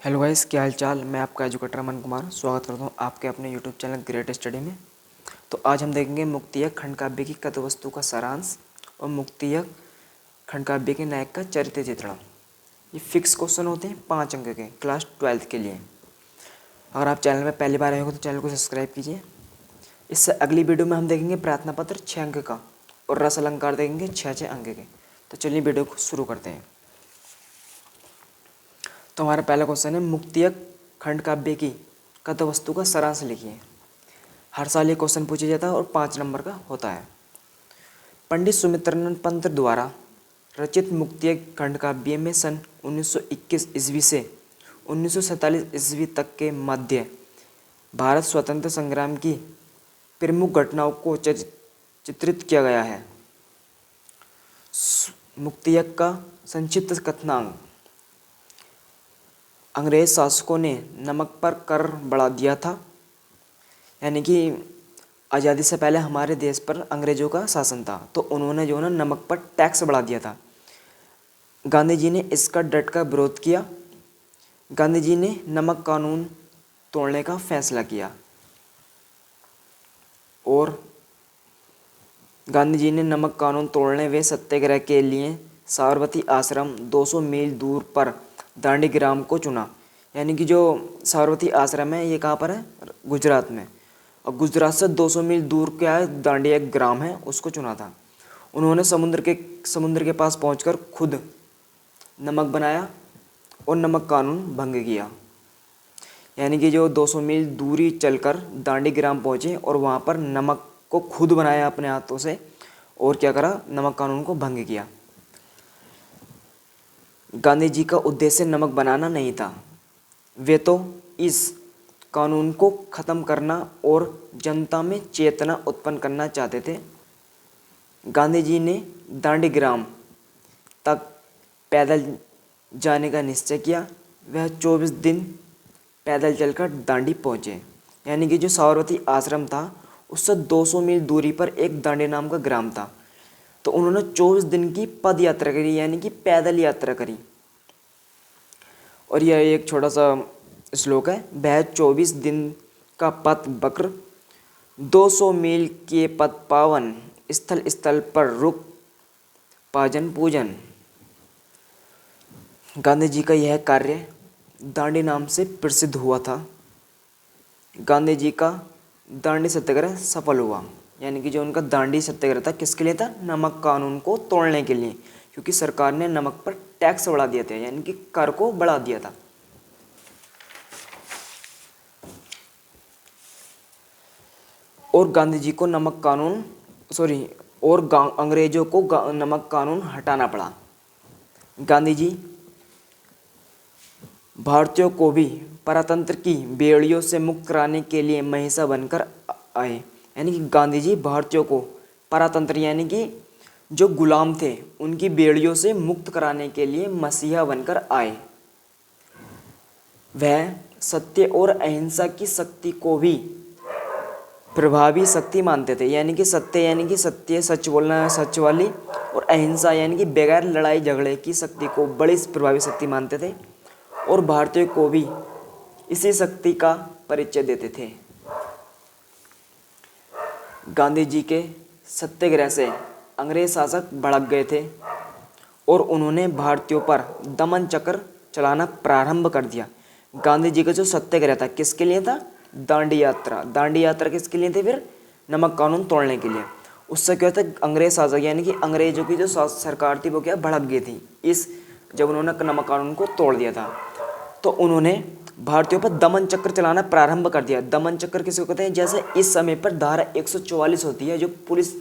Hello guys, क्या हाल चाल। मैं आपका एजुकेटर अमन कुमार स्वागत करता हूँ आपके अपने यूट्यूब चैनल ग्रेट स्टडी में। तो आज हम देखेंगे मुक्तियक खंड काव्य की कथावस्तु का सारांश और मुक्तियक खंड काव्य के नायक का चरित्र चित्रण। ये फिक्स क्वेश्चन होते हैं 5 अंक के क्लास 12th के लिए। अगर आप चैनल में पहली बार आए हो तो चैनल को सब्सक्राइब कीजिए। इससे अगली वीडियो में हम देखेंगे प्रार्थना पत्र 6 अंक का और रस अलंकार देखेंगे 6 अंक के। तो चलिए वीडियो को शुरू करते हैं। तो हमारा पहला क्वेश्चन है, मुक्तियक खंड काव्य की कथावस्तु का सारांश लिखिए। हर साल ये क्वेश्चन पूछा जाता है और 5 नंबर का होता है। पंडित सुमित्रानंद पंत द्वारा रचित मुक्तियक खंड काव्य में सन 1921 ईस्वी से 1947 ईस्वी तक के मध्य भारत स्वतंत्र संग्राम की प्रमुख घटनाओं को चित्रित किया गया है। मुक्तियक का संक्षिप्त कथनांक। अंग्रेज शासकों ने नमक पर कर बढ़ा दिया था, यानी कि आज़ादी से पहले हमारे देश पर अंग्रेजों का शासन था, तो उन्होंने जो है ना नमक पर टैक्स बढ़ा दिया था। गांधी जी ने इसका डट कर विरोध किया। गांधी जी ने नमक कानून तोड़ने का फैसला किया और गांधी जी ने नमक कानून तोड़ने व सत्याग्रह के लिए साबरमती आश्रम 200 मील दूर पर दांडी ग्राम को चुना। यानी कि जो साबरमती आश्रम है ये कहाँ पर है? गुजरात में। और गुजरात से 200 मील दूर क्या है? दांडी एक ग्राम है, उसको चुना था। उन्होंने समुद्र के पास पहुंचकर खुद नमक बनाया और नमक कानून भंग किया। यानी कि जो 200 मील दूरी चलकर दांडी ग्राम पहुंचे और वहाँ पर नमक को खुद बनाया अपने हाथों से और क्या करा? नमक कानून को भंग किया। गांधी जी का उद्देश्य नमक बनाना नहीं था, वे तो इस कानून को ख़त्म करना और जनता में चेतना उत्पन्न करना चाहते थे। गांधी जी ने दांडी ग्राम तक पैदल जाने का निश्चय किया। वह 24 दिन पैदल चलकर दांडी पहुँचे। यानी कि जो साबरमती आश्रम था उससे 200 मील दूरी पर एक दांडी नाम का ग्राम था, तो उन्होंने 24 दिन की पद यात्रा करी, यानी कि पैदल यात्रा करी। और यह एक छोटा सा श्लोक है। वह 24 दिन का पथ वक्र 200 मील के पथ पावन, स्थल स्थल पर रुक पाजन पूजन। गांधी जी का यह कार्य दांडी नाम से प्रसिद्ध हुआ था। गांधी जी का दांडी सत्याग्रह सफल हुआ। यानी कि जो उनका दांडी सत्याग्रह था किसके लिए था? नमक कानून को तोड़ने के लिए, क्योंकि सरकार ने नमक पर टैक्स बढ़ा दिया था, यानी कि कर को बढ़ा दिया था। और गांधी जी को अंग्रेजों को नमक कानून हटाना पड़ा। गांधी जी भारतीयों को भी परतंत्र की बेड़ियों से मुक्त कराने के लिए महिषा बनकर आए। यानी कि गांधी जी भारतीयों को परतंत्र यानी कि जो गुलाम थे उनकी बेड़ियों से मुक्त कराने के लिए मसीहा बनकर आए। वह सत्य और अहिंसा की शक्ति को भी प्रभावी शक्ति मानते थे। यानी कि सत्य सच बोलना, सच वाली, और अहिंसा यानी कि बगैर लड़ाई झगड़े की शक्ति को बड़ी प्रभावी शक्ति मानते थे और भारतीयों को भी इसी शक्ति का परिचय देते थे। गांधी जी के सत्याग्रह से अंग्रेज शासक भड़क गए थे और उन्होंने भारतीयों पर दमन चक्र चलाना प्रारंभ कर दिया। गांधी जी का जो सत्याग्रह था किसके लिए था? दांडी यात्रा। दांडी यात्रा किसके लिए थी? फिर नमक कानून तोड़ने के लिए। उससे क्या था? अंग्रेज शासक यानी कि अंग्रेजों की जो सरकार थी वो क्या भड़क गई थी जब उन्होंने नमक कानून को तोड़ दिया था। तो उन्होंने भारतीयों पर दमन चक्र चलाना प्रारंभ कर दिया। दमन चक्र किसको कहते हैं? जैसे इस समय पर धारा 144 होती है, जो पुलिस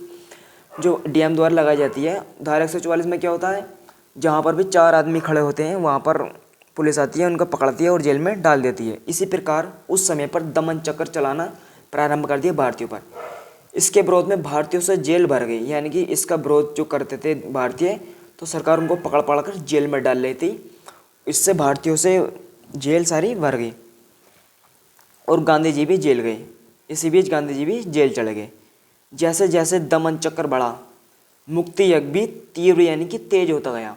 जो डीएम द्वारा लगाई जाती है। धारा 144 में क्या होता है? जहाँ पर भी 4 आदमी खड़े होते हैं वहाँ पर पुलिस आती है, उनको पकड़ती है और जेल में डाल देती है। इसी प्रकार उस समय पर दमन चक्र चलाना प्रारंभ कर दिया भारतीयों पर। इसके विरोध में भारतीयों से जेल भर गई। यानी कि इसका विरोध जो करते थे भारतीय, तो सरकार उनको पकड़ पकड़ कर जेल में डाल रही थी। इससे भारतीयों से जेल सारी भर गई और गांधी जी भी जेल गए। इसी बीच गांधी जी भी जेल चले गए। जैसे जैसे दमन चक्र बढ़ा, मुक्ति यज्ञ भी तीव्र यानी कि तेज होता गया।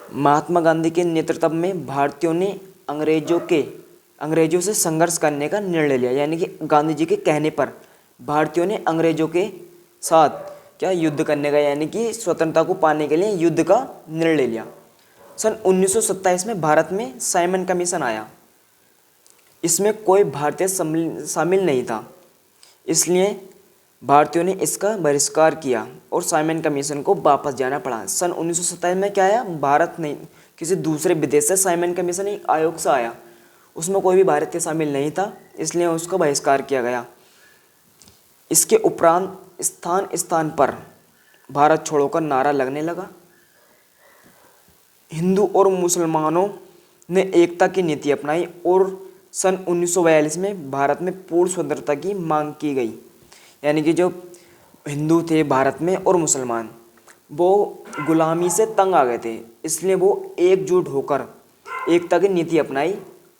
महात्मा गांधी के नेतृत्व में भारतीयों ने अंग्रेजों से संघर्ष करने का निर्णय लिया, यानी कि गांधी जी के कहने पर भारतीयों ने अंग्रेजों के साथ क्या युद्ध करने का, यानी कि स्वतंत्रता को पाने के लिए युद्ध का निर्णय लिया। सन 1927 में भारत में साइमन कमीशन आया। इसमें कोई भारतीय शामिल नहीं था, इसलिए भारतीयों ने इसका बहिष्कार किया और साइमन कमीशन को वापस जाना पड़ा। सन 1927 में क्या आया, भारत नहीं किसी दूसरे विदेश से साइमन कमीशन एक आयोग से आया, उसमें कोई भी भारतीय शामिल नहीं था, इसलिए उसका बहिष्कार किया गया। इसके उपरांत स्थान स्थान पर भारत छोड़ो का नारा लगने लगा। हिंदू और मुसलमानों ने एकता की नीति अपनाई और सन 1942 में भारत में पूर्ण स्वतंत्रता की मांग की गई, यानी कि जो हिंदू थे भारत में और मुसलमान वो गुलामी से तंग आ गए थे, इसलिए वो एकजुट होकर एकता की नीति अपनाई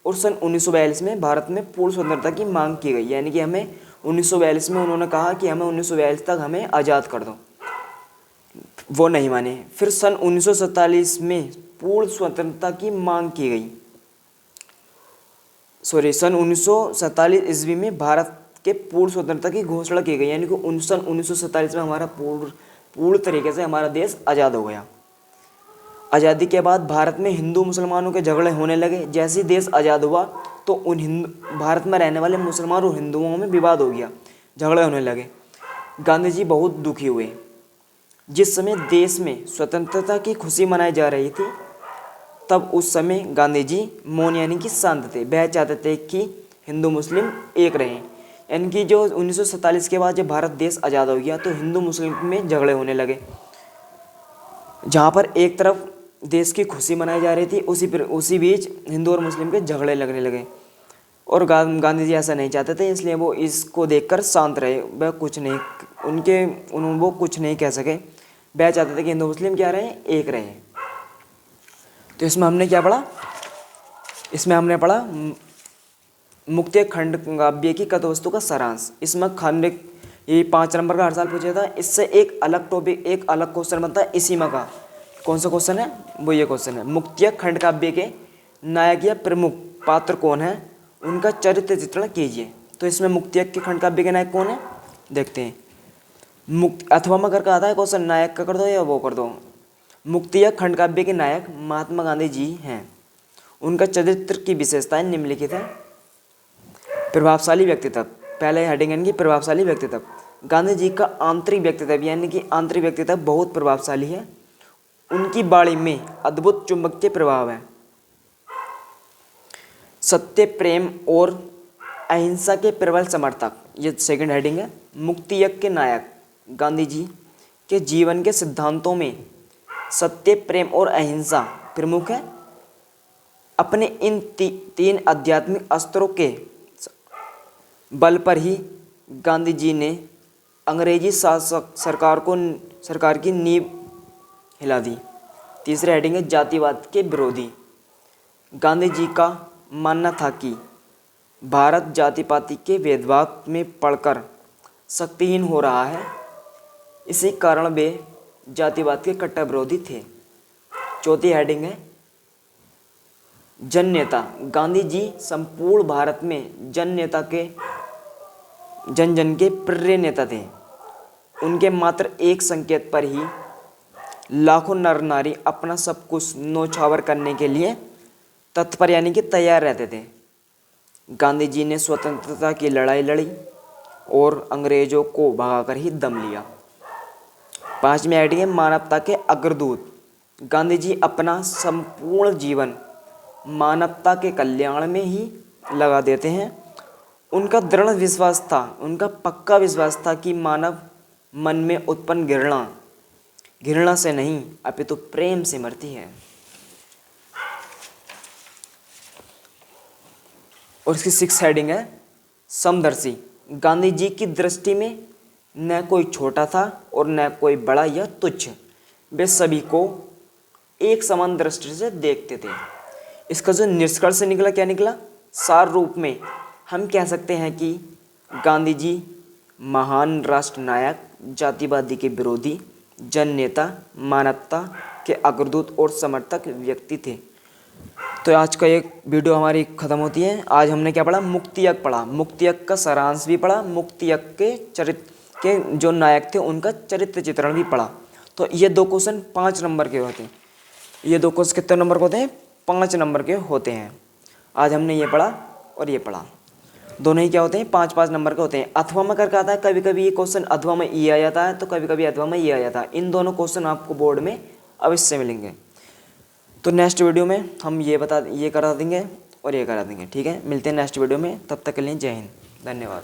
और सन 1942 में भारत में पूर्ण स्वतंत्रता की मांग की गई, यानी कि हमें 1942 में उन्होंने कहा कि हमें 1942 तक हमें आज़ाद कर दो, वो नहीं माने। फिर सन 1947 में पूर्ण स्वतंत्रता की मांग की गई। सन 1947 ईस्वी में भारत के पूर्ण स्वतंत्रता की घोषणा की गई, यानी कि सन 1947 में हमारा पूर्ण तरीके से हमारा देश आज़ाद हो गया। आज़ादी के बाद भारत में हिंदू मुसलमानों के झगड़े होने लगे। जैसे ही देश आज़ाद हुआ तो भारत में रहने वाले मुसलमान और हिंदुओं में विवाद हो गया, झगड़े होने लगे। गांधी जी बहुत दुखी हुए। जिस समय देश में स्वतंत्रता की खुशी मनाई जा रही थी, तब उस समय गांधी जी मौन यानी कि शांत थे। वह चाहते थे कि हिंदू मुस्लिम एक रहें, यानी कि जो 1947 के बाद जब भारत देश आज़ाद हो गया तो हिंदू मुस्लिम में झगड़े होने लगे। जहाँ पर एक तरफ देश की खुशी मनाई जा रही थी, उसी बीच हिंदू और मुस्लिम के झगड़े लगने लगे और गांधी जी ऐसा नहीं चाहते थे, इसलिए वो इसको देखकर शांत रहे। वह कुछ नहीं वो कुछ नहीं कह सके। वह चाहते थे कि हिंदू मुस्लिम क्या रहे, एक रहे। तो इसमें हमने क्या पढ़ा, इसमें हमने पढ़ा मुक्तिय खंड काव्य की कथावस्तु का सारांश। इसमें खंड ये 5 नंबर का हर साल पूछा था। इससे एक अलग टॉपिक, एक अलग क्वेश्चन बनता है इसी में का। कौन सा क्वेश्चन है, वो ये क्वेश्चन है, मुक्तिय खंड काव्य के नायक या प्रमुख पात्र कौन है, उनका चरित्र चित्रण कीजिए। तो इसमें मुक्तिय के खंड काव्य के नायक कौन है, देखते हैं। अथवा में करके आता है क्वेश्चन, नायक का कर दो या वो कर दो। मुक्तिय खंड काव्य के नायक महात्मा गांधी जी हैं। उनका चरित्र की विशेषताएं निम्नलिखित है। प्रभावशाली व्यक्तित्व, पहले हेडिंग है कि प्रभावशाली व्यक्तित्व। गांधी जी का आंतरिक व्यक्तित्व यानी कि आंतरिक व्यक्तित्व बहुत प्रभावशाली है। उनकी वाणी में अद्भुत चुंबकीय प्रभाव है। सत्य, प्रेम और अहिंसा के प्रबल समर्थक, ये सेकंड हेडिंग है। मुक्ति यज्ञ के नायक, गांधी जी के जीवन के सिद्धांतों में सत्य, प्रेम और अहिंसा प्रमुख है। अपने इन 3 आध्यात्मिक अस्त्रों के बल पर ही गांधी जी ने अंग्रेजी सरकार की नींव हिला दी। तीसरे हेडिंग है जातिवाद के विरोधी। गांधी जी का मानना था कि भारत जाति पाति के भेदभाव में पड़कर शक्तिहीन हो रहा है, इसी कारण वे जातिवाद के कट्टर विरोधी थे। चौथी हेडिंग है जन नेता। गांधी जी संपूर्ण भारत में जन जन के प्रिय नेता थे। उनके मात्र एक संकेत पर ही लाखों नर नारी अपना सब कुछ न्योछावर करने के लिए तत्पर यानी कि तैयार रहते थे। गांधी जी ने स्वतंत्रता की लड़ाई लड़ी और अंग्रेजों को भगाकर ही दम लिया। 5वीं हेडिंग है मानवता के अग्रदूत। गांधी जी अपना संपूर्ण जीवन मानवता के कल्याण में ही लगा देते हैं। उनका दृढ़ विश्वास था, उनका पक्का विश्वास था कि मानव मन में उत्पन्न घृणा से नहीं अपितु प्रेम से मरती है। और इसकी 6th हेडिंग है समदर्शी। गांधी जी की दृष्टि में न कोई छोटा था और न कोई बड़ा या तुच्छ, वे सभी को एक समान दृष्टि से देखते थे। इसका जो निष्कर्ष निकला, क्या निकला, सार रूप में हम कह सकते हैं कि गांधी जी महान राष्ट्र नायक, जातिवादी के विरोधी जननेता, मानवता के अग्रदूत और समर्थक व्यक्ति थे। तो आज का एक वीडियो हमारी ख़त्म होती है। आज हमने क्या पढ़ा? मुक्तियज्ञ पढ़ा, मुक्तियज्ञ का सारांश भी पढ़ा, मुक्तियज्ञ के चरित्र के जो नायक थे उनका चरित्र चित्रण भी पढ़ा। तो ये 2 क्वेश्चन 5 नंबर के होते हैं। ये 2 क्वेश्चन कितने नंबर के होते हैं? 5 नंबर के होते हैं। आज हमने ये पढ़ा और ये पढ़ा, दोनों ही क्या होते हैं? 5-5 नंबर के होते हैं। अथवा में करके आता है, कभी कभी ये क्वेश्चन अथवा में ये आ जाता है, तो कभी कभी अथवा में ये आ जाता है। इन दोनों क्वेश्चन आपको बोर्ड में अवश्य मिलेंगे। तो नेक्स्ट वीडियो में हम ये करा देंगे और ये करा देंगे। ठीक है, मिलते हैं नेक्स्ट वीडियो में। तब तक के लिए जय हिंद, धन्यवाद।